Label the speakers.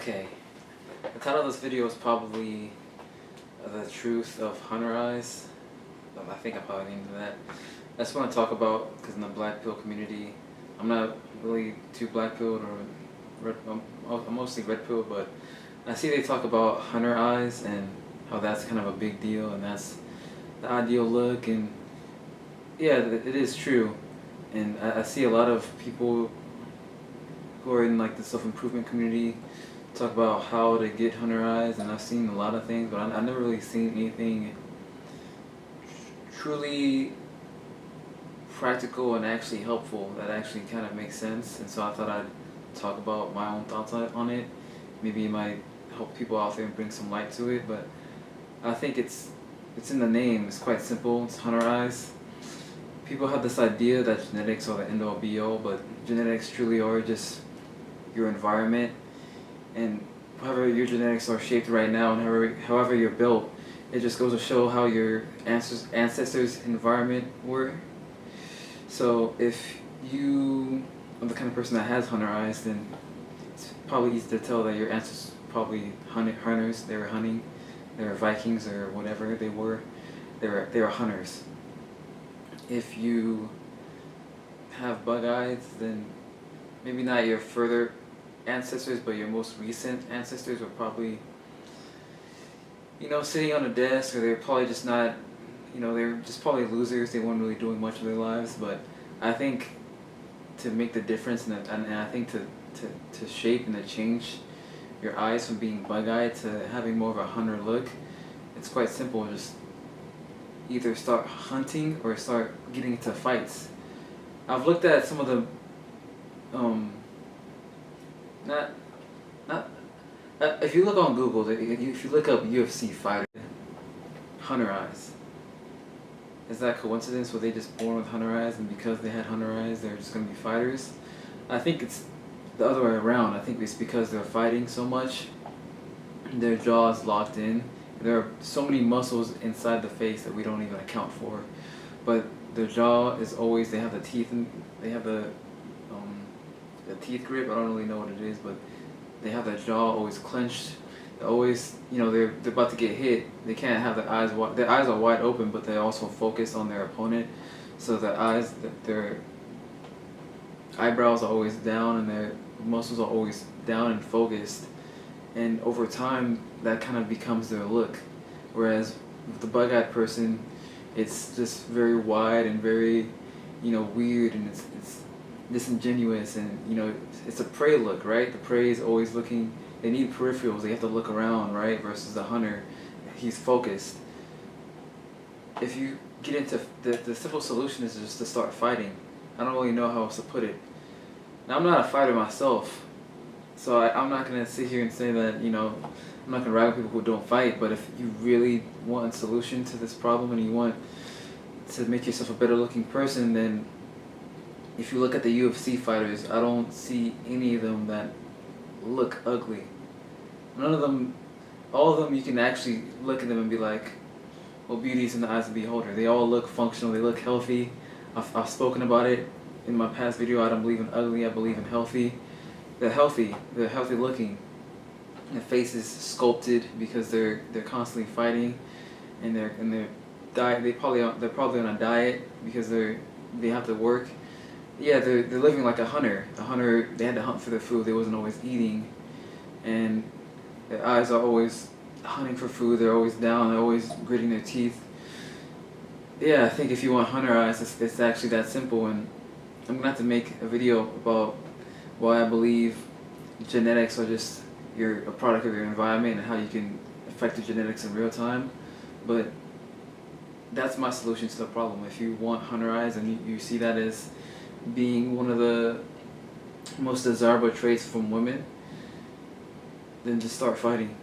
Speaker 1: Okay, the title of this video is probably The Truth of Hunter Eyes. I think I probably named it that. I just want to talk about, because in the black pill community, I'm not really too black pilled or red, I'm mostly red pilled, but I see they talk about hunter eyes and how that's kind of a big deal and that's the ideal look, and yeah, it is true. And I see a lot of people who are in like the self-improvement community talk about how to get hunter eyes, and I've seen a lot of things, but I've never really seen anything truly practical and actually helpful that actually kind of makes sense. And so I thought I'd talk about my own thoughts on it. Maybe it might help people out there and bring some light to it, but I think it's in the name. It's quite simple. It's hunter eyes. People have this idea that genetics are the end-all be-all, but genetics truly are just your environment, and however your genetics are shaped right now and however you're built, it just goes to show how your ancestors' environment were. So if you are the kind of person that has hunter eyes, then it's probably easy to tell that your ancestors probably hunters. They were hunting. They were Vikings or whatever they were. They were hunters. If you have bug eyes, then maybe not your further ancestors, but your most recent ancestors were probably, sitting on a desk, or they're probably just not, they're just probably losers. They weren't really doing much of their lives. But I think to make the difference, and I think to shape and to change your eyes from being bug-eyed to having more of a hunter look, it's quite simple. Just either start hunting or start getting into fights. I've looked at some of the if you look on Google, if you look up UFC fighter hunter eyes, is that coincidence? Were they just born with hunter eyes, and because they had hunter eyes, they're just going to be fighters? I think it's the other way around. I think it's because they're fighting so much, their jaw is locked in. There are so many muscles inside the face that we don't even account for, but their jaw is always, they have the teeth, and they have the teeth grip. I don't really know what it is, but they have their jaw always clenched. They're always, they're about to get hit. They can't have their eyes wide. Their eyes are wide open, but they're also focused on their opponent. So their eyebrows are always down, and their muscles are always down and focused. And over time, that kind of becomes their look. Whereas with the bug-eyed person, it's just very wide and very, weird, and it's disingenuous, and it's a prey look, right? The prey is always looking. They need peripherals. They have to look around, right? Versus the hunter, he's focused. If you get into the simple solution is just to start fighting. I don't really know how else to put it. Now, I'm not a fighter myself, so I'm not gonna sit here and say that I'm not gonna rag on people who don't fight. But if you really want a solution to this problem and you want to make yourself a better looking person, then if you look at the UFC fighters, I don't see any of them that look ugly. None of them, all of them, you can actually look at them and be like, well, beauty is in the eyes of the beholder. They all look functional. They look healthy. I've spoken about it in my past video. I don't believe in ugly. I believe in healthy. They're healthy. They're healthy looking. Their face is sculpted because they're constantly fighting, and their diet. They're probably on a diet because they have to work. Yeah, they're living like a hunter. A hunter, they had to hunt for their food. They wasn't always eating, and their eyes are always hunting for food. They're always down. They're always gritting their teeth. Yeah, I think if you want hunter eyes, it's actually that simple. And I'm gonna have to make a video about why I believe genetics are just a product of your environment and how you can affect your genetics in real time. But that's my solution to the problem. If you want hunter eyes and you see that as being one of the most desirable traits from women, then just start fighting.